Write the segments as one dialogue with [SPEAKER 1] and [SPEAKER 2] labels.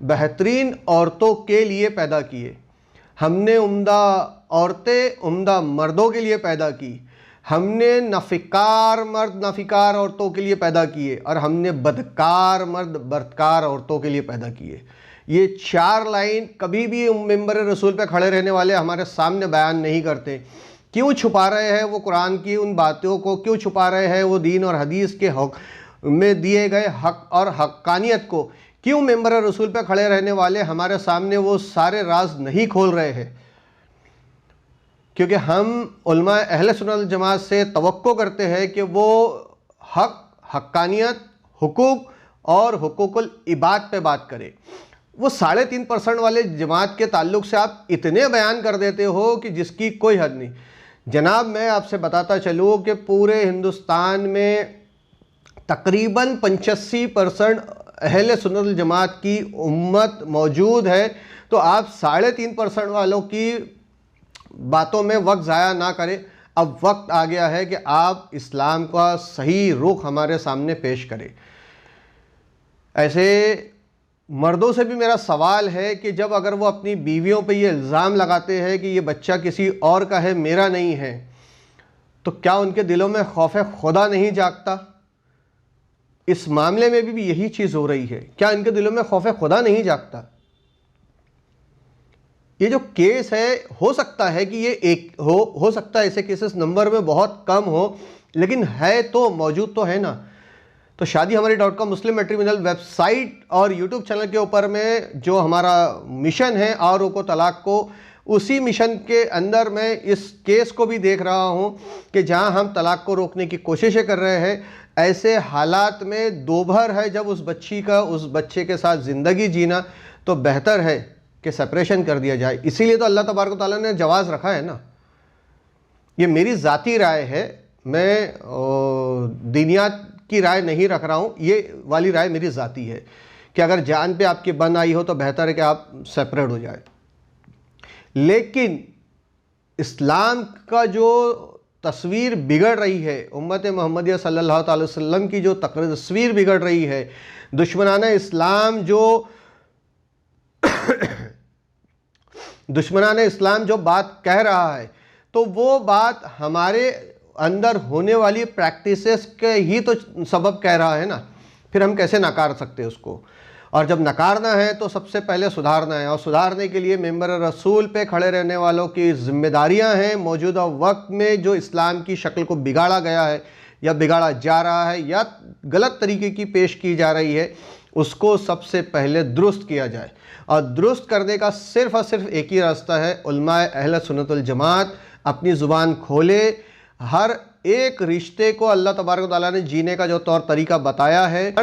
[SPEAKER 1] बेहतरीन औरतों के लिए पैदा किए। हमने उम्दा औरतें उम्दा मर्दों के लिए पैदा की। हमने नफ़िकार मर्द नफ़िकार औरतों के लिए पैदा किए और हमने बदकार मर्द बदकार औरतों के लिए पैदा किए। ये 4 लाइन कभी भी मेंबर रसूल पे खड़े रहने वाले हमारे सामने बयान नहीं करते। क्यों छुपा रहे हैं वो कुरान की उन बातों को, क्यों छुपा रहे हैं वो दीन और हदीस के हक में दिए गए हक और हक्कानियत को, क्यों मेंबर रसूल पे खड़े रहने वाले हमारे सामने वो सारे राज नहीं खोल रहे हैं? क्योंकि हम उलमा अहले सुन्नत वल जमात से तवक्को करते हैं कि वो हक, हक्कानियत, हुकूक और हुकूकुल इबाद पे बात करे। वो 3.5% वाले जमात के ताल्लुक से आप इतने बयान कर देते हो कि जिसकी कोई हद नहीं। जनाब, मैं आपसे बताता चलूँ कि पूरे हिंदुस्तान में तकरीबन 85% अहले सुन्नत वल जमात की उम्मत मौजूद है। तो आप 3.5% वालों की बातों में वक्त ज़ाया ना करें। अब वक्त आ गया है कि आप इस्लाम का सही रुख हमारे सामने पेश करें। ऐसे मर्दों से भी मेरा सवाल है कि जब अगर वो अपनी बीवियों पे ये इल्ज़ाम लगाते हैं कि ये बच्चा किसी और का है, मेरा नहीं है, तो क्या उनके दिलों में खौफ खुदा नहीं जागता? इस मामले में भी यही चीज़ हो रही है। क्या इनके दिलों में खौफ खुदा नहीं जागता? ये जो केस है, हो सकता है कि ये एक हो सकता है ऐसे केसेस नंबर में बहुत कम हो, लेकिन है तो मौजूद तो है ना। तो शादी हमारी .com मुस्लिम मैट्रिमोनियल वेबसाइट और यूट्यूब चैनल के ऊपर में जो हमारा मिशन है औरों को तलाक को, उसी मिशन के अंदर मैं इस केस को भी देख रहा हूँ कि जहाँ हम तलाक को रोकने की कोशिशें कर रहे हैं। ऐसे हालात में दोभर है जब उस बच्ची का उस बच्चे के साथ ज़िंदगी जीना, तो बेहतर है कि सेपरेशन कर दिया जाए। इसीलिए तो अल्लाह तबारक व तआला ने जवाज़ रखा है ना। ये मेरी ज़ाती राय है, मैं दीनियात की राय नहीं रख रहा हूँ। ये वाली राय मेरी ज़ाती है कि अगर जान पे आपकी बन आई हो तो बेहतर है कि आप सेपरेट हो जाए। लेकिन इस्लाम का जो तस्वीर बिगड़ रही है, उम्मत मोहम्मदिया सल्लल्लाहु अलैहि वसल्लम की जो तस्वीर बिगड़ रही है, दुश्मनाना इस्लाम जो बात कह रहा है, तो वो बात हमारे अंदर होने वाली प्रैक्टिसेस के ही तो सबब कह रहा है ना। फिर हम कैसे नकार सकते हैं उसको? और जब नकारना है तो सबसे पहले सुधारना है, और सुधारने के लिए मेंबर रसूल पे खड़े रहने वालों की जिम्मेदारियां हैं। मौजूदा वक्त में जो इस्लाम की शक्ल को बिगाड़ा गया है या बिगाड़ा जा रहा है या गलत तरीके की पेश की जा रही है, उसको सबसे पहले दुरुस्त किया जाए। और दुरुस्त करने का सिर्फ और सिर्फ एक ही रास्ता है, उलमाए अहले सुन्नत वल जमात अपनी ज़ुबान खोले। हर एक रिश्ते को अल्लाह तबारक व तआला ने जीने का जो तौर तरीका बताया है,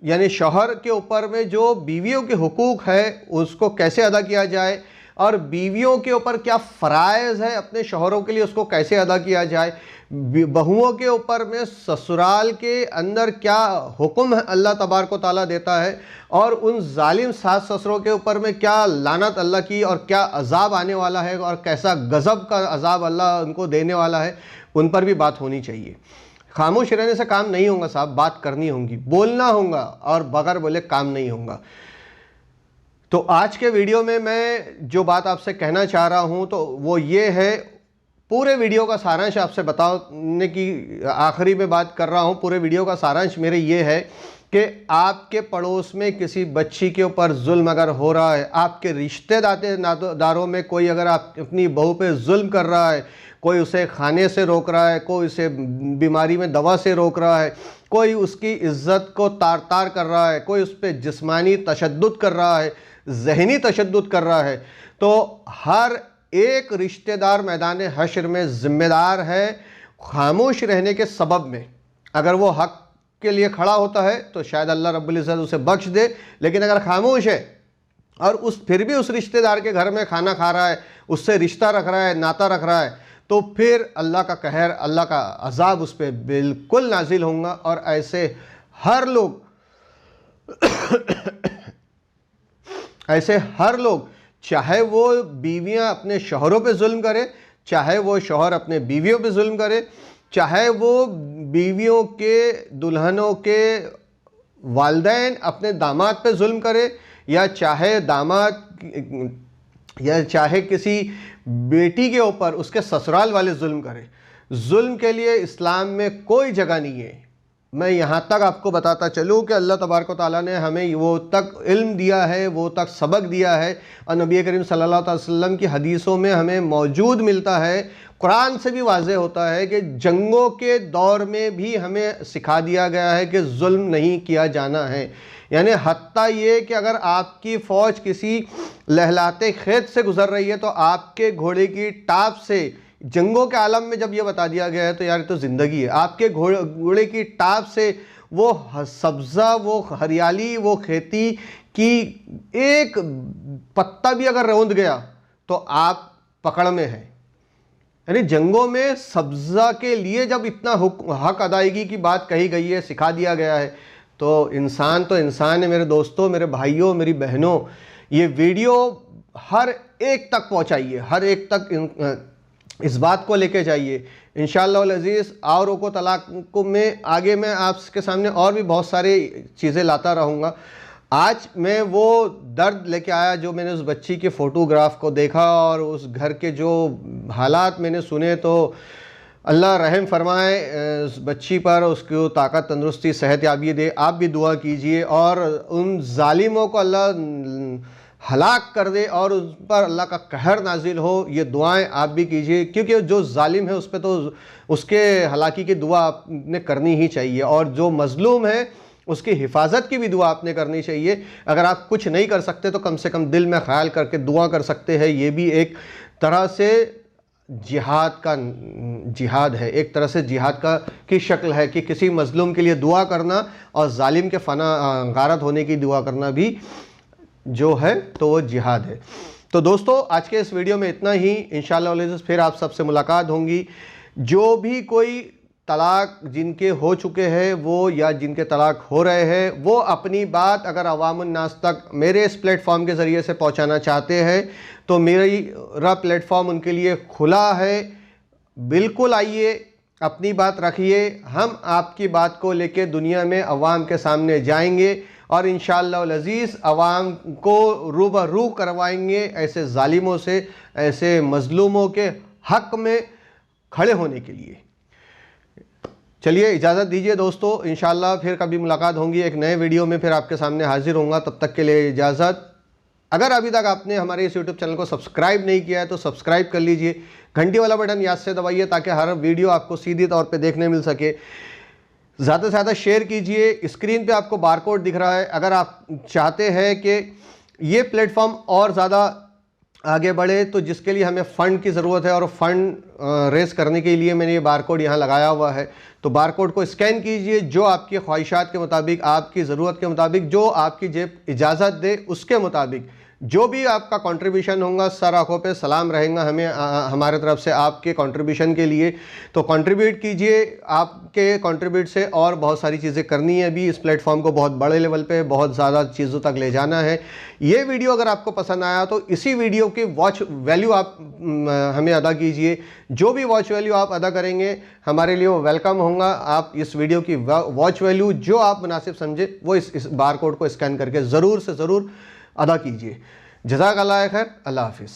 [SPEAKER 1] यानी शौहर के ऊपर में जो बीवियों के हुकूक है उसको कैसे अदा किया जाए, और बीवियों के ऊपर क्या फ़राइज़ है अपने शौहरों के लिए उसको कैसे अदा किया जाए, बहुओं के ऊपर में ससुराल के अंदर क्या हुक्म अल्लाह तबारक व तआला देता है, और उन जालिम सास ससुरों के ऊपर में क्या लानत अल्लाह की और क्या अजाब आने वाला है और कैसा गज़ब का अजाब अल्लाह उनको देने वाला है, उन पर भी बात होनी चाहिए। खामोश रहने से काम नहीं होगा साहब, बात करनी होगी, बोलना होगा, और बगैर बोले काम नहीं होगा। तो आज के वीडियो में मैं जो बात आपसे कहना चाह रहा हूं तो वो ये है, पूरे वीडियो का सारांश आपसे बताने की आखिरी में बात कर रहा हूं। पूरे वीडियो का सारांश मेरे ये है कि आपके पड़ोस में किसी बच्ची के ऊपर जुल्म अगर हो रहा है, आपके रिश्तेदारों में कोई अगर आप अपनी बहू पे जुल्म कर रहा है, कोई उसे खाने से रोक रहा है, कोई उसे बीमारी में दवा से रोक रहा है, कोई उसकी इज्जत को तार तार कर रहा है, कोई उस पर जिस्मानी तशद्दुद कर रहा है, ज़हनी तशद्दुद कर रहा है, तो हर एक रिश्तेदार मैदान हश्र में ज़िम्मेदार है खामोश रहने के सबब में। अगर वो हक के लिए खड़ा होता है तो शायद अल्लाह रब्बुल इज़्ज़त उसे बख्श दे, लेकिन अगर खामोश है और फिर भी उस रिश्तेदार के घर में खाना खा रहा है, उससे रिश्ता रख रहा है, नाता रख रहा है, तो फिर अल्लाह का कहर, अल्लाह का अजाब उस पर बिल्कुल नाजिल होगा। और ऐसे हर लोग चाहे वो बीवियां अपने शौहरों पे जुल्म करे, चाहे वो शौहर अपने बीवियों पे जुल्म करे, चाहे वो बीवियों के दुल्हनों के वालिदैन अपने दामाद पे जुल्म करे, या चाहे दामाद या चाहे किसी बेटी के ऊपर उसके ससुराल वाले जुल्म करें, जुल्म के लिए इस्लाम में कोई जगह नहीं है। मैं यहाँ तक आपको बताता चलूँ कि अल्लाह तबारक व तआला ने हमें वो तक इल्म दिया है, वो तक सबक दिया है, और नबी करीम सल्लल्लाहु अलैहि वसल्लम की हदीसों में हमें मौजूद मिलता है, कुरान से भी वाज़ेह होता है कि जंगों के दौर में भी हमें सिखा दिया गया है कि जुल्म नहीं किया जाना है। यानी हत्ता ये कि अगर आपकी फ़ौज किसी लहलाते खेत से गुज़र रही है तो आपके घोड़े की टाप से, जंगों के आलम में जब ये बता दिया गया है तो यार तो ज़िंदगी है, आपके घोड़े की टाप से वो सब्ज़ा, वो हरियाली, वो खेती की एक पत्ता भी अगर रौंद गया तो आप पकड़ में है। यानी जंगों में सब्ज़ा के लिए जब इतना हक अदायगी की बात कही गई है, सिखा दिया गया है, तो इंसान है मेरे दोस्तों, मेरे भाइयों, मेरी बहनों। ये वीडियो हर एक तक पहुँचाइए, हर एक तक इस बात को लेके जाइए। इंशाअल्लाह अज़ीज़ और रोको तलाक को में आगे मैं आपके सामने और भी बहुत सारी चीज़ें लाता रहूँगा। आज मैं वो दर्द लेके आया जो मैंने उस बच्ची के फ़ोटोग्राफ को देखा और उस घर के जो हालात मैंने सुने, तो अल्लाह रहम फरमाए उस बच्ची पर, उसको ताकत, तंदुरुस्ती, सेहत याबी दे। आप भी दुआ कीजिए और उन जालिमों को अल्लाह हलाक कर दे और उस पर अल्लाह का कहर नाजिल हो। ये दुआएं आप भी कीजिए, क्योंकि जो जालिम है उस पर तो उसके हलाकी की दुआ आपने करनी ही चाहिए, और जो मज़लूम है उसकी हिफाजत की भी दुआ आपने करनी चाहिए। अगर आप कुछ नहीं कर सकते तो कम से कम दिल में ख्याल करके दुआ कर सकते हैं। ये भी एक तरह से जिहाद है, एक तरह से जिहाद की शक्ल है कि किसी मज़लूम के लिए दुआ करना और जालिम के गारत होने की दुआ करना भी जो है तो वो जिहाद है। तो दोस्तों आज के इस वीडियो में इतना ही। इंशाअल्लाह फिर आप सबसे मुलाकात होंगी। जो भी कोई तलाक जिनके हो चुके हैं वो, या जिनके तलाक हो रहे हैं, वो अपनी बात अगर अवामुन्नास तक मेरे इस प्लेटफॉर्म के ज़रिए से पहुंचाना चाहते हैं तो मेरा प्लेटफॉर्म उनके लिए खुला है। बिल्कुल आइए, अपनी बात रखिए, हम आपकी बात को लेके दुनिया में अवाम के सामने जाएंगे और इंशाअल्लाह अज़ीज़ अवाम को रूबरू करवाएंगे ऐसे जालिमों से, ऐसे मज़लूमों के हक़ में खड़े होने के लिए। चलिए इजाज़त दीजिए दोस्तों, इंशाअल्लाह फिर कभी मुलाकात होंगी एक नए वीडियो में, फिर आपके सामने हाजिर होऊंगा। तब तक के लिए इजाज़त। अगर अभी तक आपने हमारे इस यूट्यूब चैनल को सब्सक्राइब नहीं किया है तो सब्सक्राइब कर लीजिए, घंटी वाला बटन याद से दबाइए ताकि हर वीडियो आपको सीधी तौर पे देखने मिल सके। ज़्यादा से ज़्यादा शेयर कीजिए। स्क्रीन पे आपको बारकोड दिख रहा है, अगर आप चाहते हैं कि ये प्लेटफॉर्म और ज़्यादा आगे बढ़े तो जिसके लिए हमें फ़ंड की ज़रूरत है और फ़ंड रेस करने के लिए मैंने ये बारकोड यहाँ लगाया हुआ है, तो बारकोड को स्कैन कीजिए। जो आपकी ख्वाहिशात के मुताबिक, आपकी ज़रूरत के मुताबिक, जो आपकी जेब इजाज़त दे उसके मुताबिक जो भी आपका कंट्रीब्यूशन होगा, सर आंखों पे सलाम रहेगा हमें हमारे तरफ से आपके कंट्रीब्यूशन के लिए। तो कंट्रीब्यूट कीजिए, आपके कंट्रीब्यूट से और बहुत सारी चीज़ें करनी है अभी, इस प्लेटफॉर्म को बहुत बड़े लेवल पे बहुत ज़्यादा चीज़ों तक ले जाना है। ये वीडियो अगर आपको पसंद आया तो इसी वीडियो की वॉच वैल्यू आप हमें अदा कीजिए। जो भी वॉच वैल्यू आप अदा करेंगे हमारे लिए वो वेलकम होगा। आप इस वीडियो की वॉच वैल्यू जो आप मुनासिब समझे वो इस बारकोड को स्कैन करके ज़रूर से ज़रूर अदा कीजिए। जज़ाकल्लाह खैर, अल्लाह हाफिज़।